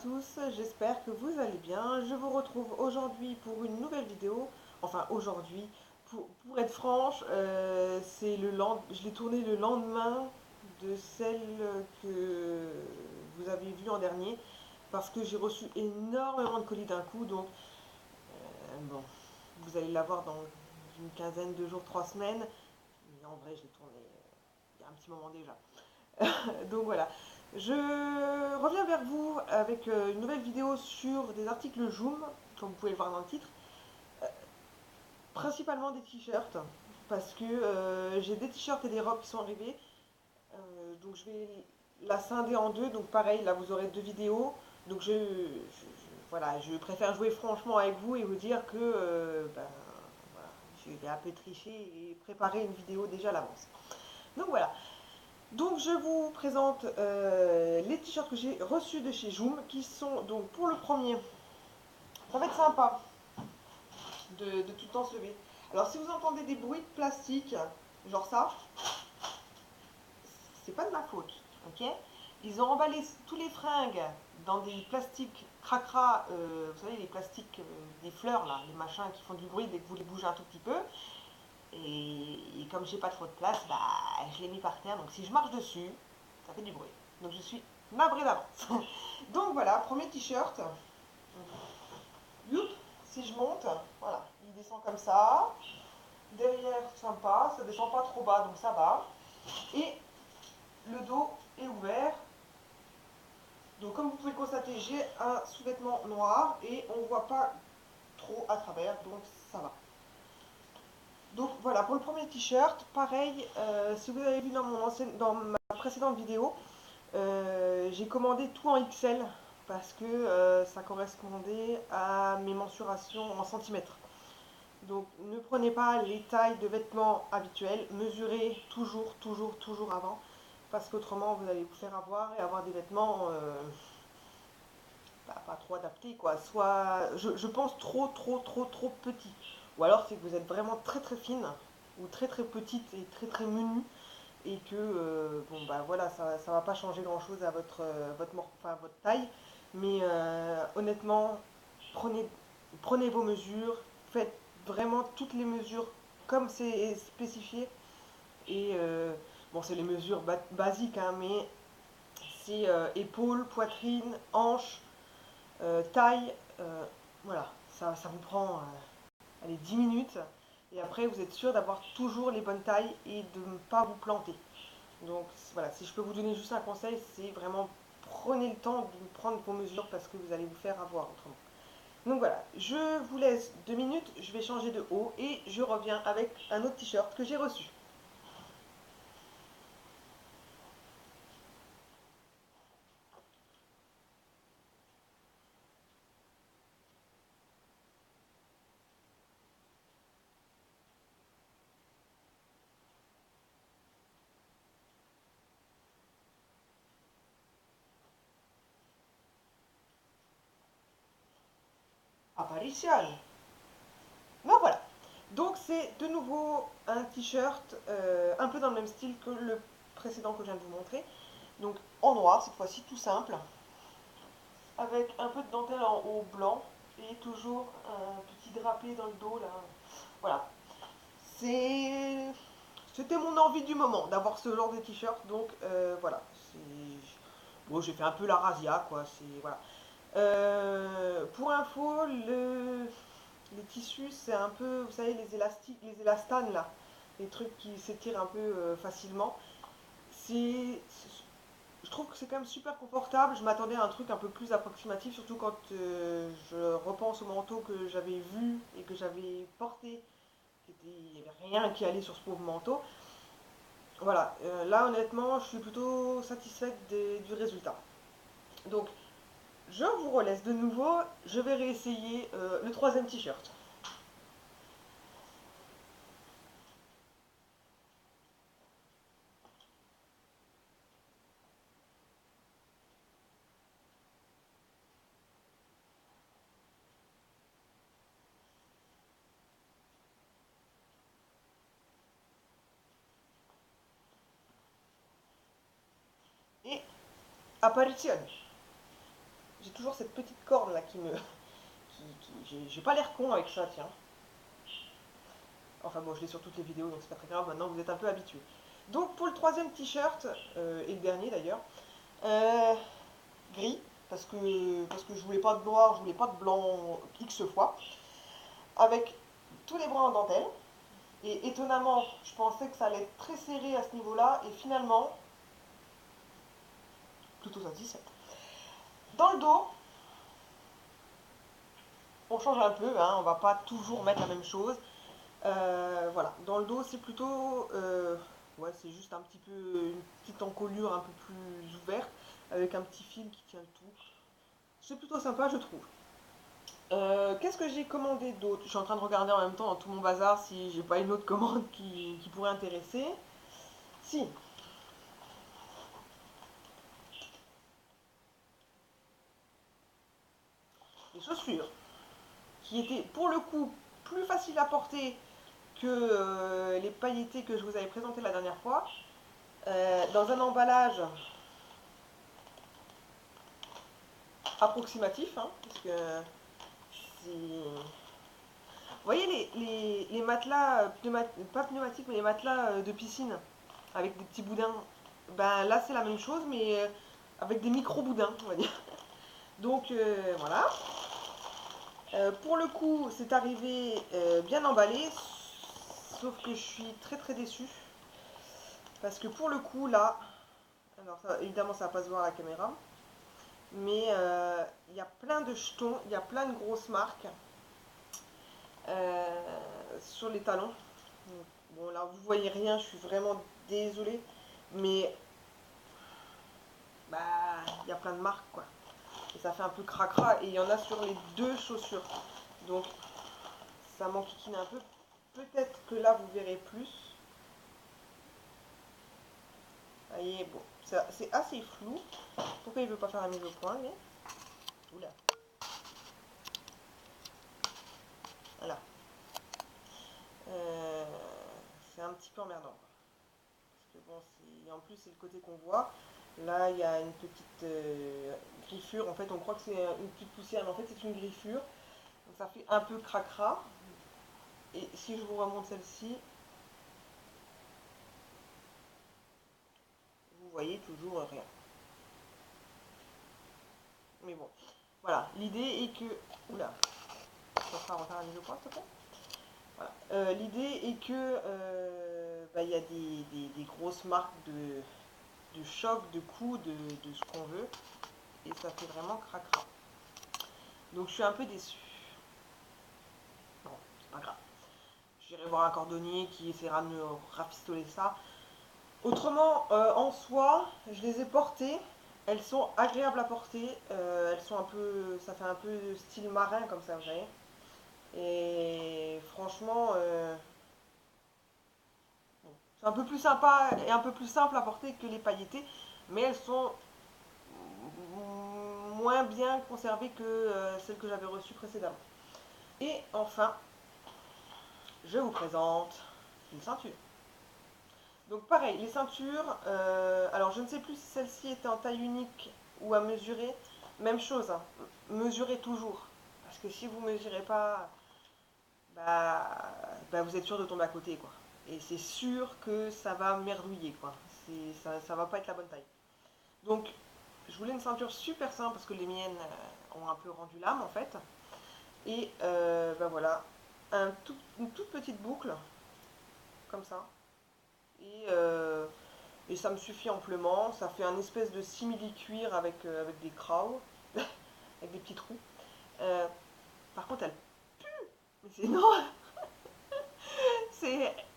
tous, j'espère que vous allez bien. Je vous retrouve aujourd'hui pour une nouvelle vidéo. Enfin aujourd'hui, pour être franche, je l'ai tournée le lendemain de celle que vous avez vue en dernier parce que j'ai reçu énormément de colis d'un coup. Donc bon, vous allez la voir dans une quinzaine de jours, 3 semaines. Mais en vrai, je l'ai tournée il y a un petit moment déjà. Donc voilà, je reviens vers vous avec une nouvelle vidéo sur des articles Joom, comme vous pouvez le voir dans le titre, principalement des t-shirts, parce que j'ai des t-shirts et des robes qui sont arrivés, donc je vais la scinder en deux, donc pareil, là vous aurez deux vidéos, donc voilà, je préfère jouer franchement avec vous et vous dire que voilà, j'ai un peu triché et préparé une vidéo déjà à l'avance. Donc voilà, donc je vous présente les t-shirts que j'ai reçus de chez Joom, qui sont donc pour le premier, ça va être sympa de tout le temps se lever. Alors si vous entendez des bruits de plastique, genre ça, c'est pas de ma faute, ok. Ils ont emballé tous les fringues dans des plastiques cracra, vous savez les plastiques des fleurs là, les machins qui font du bruit dès que vous les bougez un tout petit peu. Et comme j'ai pas trop de place, bah je l'ai mis par terre, donc si je marche dessus, ça fait du bruit. Donc je suis navrée d'avance. Donc voilà, premier t-shirt. Youp, si je monte, voilà, il descend comme ça. Derrière, sympa, ça descend pas trop bas, donc ça va. Et le dos est ouvert. Donc comme vous pouvez le constater, j'ai un sous-vêtement noir et on voit pas trop à travers, donc ça va. Donc voilà, pour le premier t-shirt, pareil, si vous avez vu dans ma précédente vidéo, j'ai commandé tout en XL parce que ça correspondait à mes mensurations en centimètres. Donc ne prenez pas les tailles de vêtements habituelles, mesurez toujours, toujours, toujours avant, parce qu'autrement vous allez vous faire avoir et avoir des vêtements pas trop adaptés, quoi. Soit, je pense trop, trop, trop, trop petits. Ou alors c'est que vous êtes vraiment très, très fine, ou très, très petite et très, très menue, et que bon bah voilà, ça va pas changer grand chose à enfin, votre taille, mais honnêtement, prenez, prenez vos mesures, faites vraiment toutes les mesures comme c'est spécifié, et bon c'est les mesures basiques, hein, mais c'est épaules, poitrine, hanche, taille, voilà, ça vous prend allez, 10 minutes, et après vous êtes sûr d'avoir toujours les bonnes tailles et de ne pas vous planter. Donc voilà, si je peux vous donner juste un conseil, c'est vraiment prenez le temps de prendre vos mesures parce que vous allez vous faire avoir autrement. Donc voilà, je vous laisse 2 minutes, je vais changer de haut et je reviens avec un autre t-shirt que j'ai reçu. Apparition. Ben voilà. Donc c'est de nouveau un t-shirt un peu dans le même style que le précédent que je viens de vous montrer. Donc en noir, cette fois-ci tout simple, avec un peu de dentelle en haut blanc et toujours un petit drapé dans le dos là. Voilà. C'était mon envie du moment d'avoir ce genre de t-shirt, donc voilà. Bon, j'ai fait un peu la razzia, quoi. C'est voilà. Pour info, les tissus, c'est un peu, vous savez, les élastiques, les élastanes là, les trucs qui s'étirent un peu facilement. C'est, je trouve que c'est quand même super confortable. Je m'attendais à un truc un peu plus approximatif, surtout quand je repense au manteau que j'avais vu et que j'avais porté. Il n'y avait rien qui allait sur ce pauvre manteau. Voilà, là honnêtement, je suis plutôt satisfaite du résultat. Donc, je vous relaisse de nouveau. Je vais réessayer le troisième t-shirt. Et apparition. j'ai toujours cette petite corde là qui me... J'ai pas l'air con avec ça, tiens. Enfin bon, je l'ai sur toutes les vidéos, donc c'est pas très grave, maintenant vous êtes un peu habitués. Donc pour le troisième t-shirt, et le dernier d'ailleurs, euh, gris, parce que je voulais pas de noir, je voulais pas de blanc X fois, avec tous les bras en dentelle. Et étonnamment, je pensais que ça allait être très serré à ce niveau-là, et finalement, plutôt satisfaite. Dans le dos, on change un peu, hein, on va pas toujours mettre la même chose. Voilà, dans le dos, c'est plutôt, ouais, c'est juste un petit peu, une petite encolure un peu plus ouverte, avec un petit fil qui tient le tout. C'est plutôt sympa, je trouve. Qu'est-ce que j'ai commandé d'autre? Je suis en train de regarder en même temps dans tout mon bazar si j'ai pas une autre commande qui pourrait intéresser. Si, les chaussures, qui étaient pour le coup plus faciles à porter que les pailletés que je vous avais présentées la dernière fois, dans un emballage approximatif, hein, parce que c'est... Vous voyez les matelas, pas pneumatiques, mais les matelas de piscine, avec des petits boudins. Ben là, c'est la même chose, mais avec des micro-boudins, on va dire. Donc voilà. Pour le coup, c'est arrivé bien emballé, sauf que je suis très très déçue. Parce que pour le coup, là, alors ça, évidemment, ça va pas se voir à la caméra, mais il y a plein de jetons, il y a plein de grosses marques sur les talons. Donc, bon, là, vous voyez rien, je suis vraiment désolée, mais bah, il y a plein de marques, quoi. Et ça fait un peu cracra, et il y en a sur les deux chaussures. Donc, ça m'enquiquine un peu. Peut-être que là, vous verrez plus. Vous voyez, bon, c'est assez flou. Pourquoi il veut pas faire la mise au point, lui? Oula, voilà. Euh, c'est un petit peu emmerdant. Parce que bon, en plus, c'est le côté qu'on voit. Là, il y a une petite griffure. En fait, on croit que c'est une petite poussière, mais en fait, c'est une griffure. Donc, ça fait un peu cracra. Et si je vous remonte celle-ci, vous voyez toujours rien. Mais bon, voilà. L'idée est que... Oula, ça sera refaire la mise au point, s'il te plaît. Voilà. L'idée est que bah, y a des grosses marques de choc, de coups, de ce qu'on veut. Et ça fait vraiment cracra. Donc je suis un peu déçue. Bon, c'est pas grave. J'irai voir un cordonnier qui essaiera de me rafistoler ça. Autrement, en soi, je les ai portées. Elles sont agréables à porter. Elles sont un peu, ça fait un peu style marin comme ça, vous voyez. Et franchement, bon, c'est un peu plus sympa et un peu plus simple à porter que les pailletés, mais elles sont moins bien conservées que celles que j'avais reçues précédemment. Et enfin, je vous présente une ceinture. Donc pareil, les ceintures, alors je ne sais plus si celle-ci était en taille unique ou à mesurer. Même chose, hein, mesurez toujours. Parce que si vous ne mesurez pas, bah, vous êtes sûr de tomber à côté, quoi. Et c'est sûr que ça va merdouiller, quoi. Ça va pas être la bonne taille. Donc, je voulais une ceinture super simple parce que les miennes ont un peu rendu l'âme, en fait. Et bah voilà, une toute petite boucle, comme ça. Et, et ça me suffit amplement. Ça fait un espèce de simili-cuir avec des crowes, avec des petits trous. Euh, Par contre, elle pue. Mais c'est non,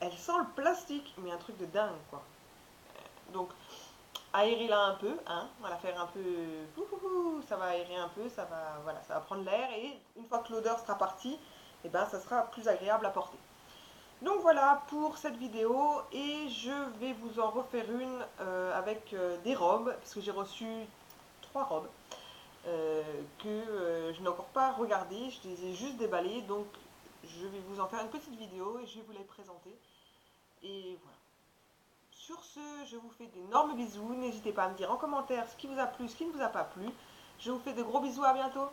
elle sent le plastique, mais un truc de dingue, quoi. Donc, aérer-la un peu, hein, on va la faire un peu, ça va aérer un peu, voilà, ça va prendre l'air, et une fois que l'odeur sera partie, et ben, ça sera plus agréable à porter. Donc voilà pour cette vidéo, et je vais vous en refaire une avec des robes, parce que j'ai reçu 3 robes que je n'ai encore pas regardées, je les ai juste déballées, donc je vais vous en faire une petite vidéo et je vais vous les présenter. Et voilà. Sur ce, je vous fais d'énormes bisous. N'hésitez pas à me dire en commentaire ce qui vous a plu, ce qui ne vous a pas plu. Je vous fais de gros bisous, à bientôt.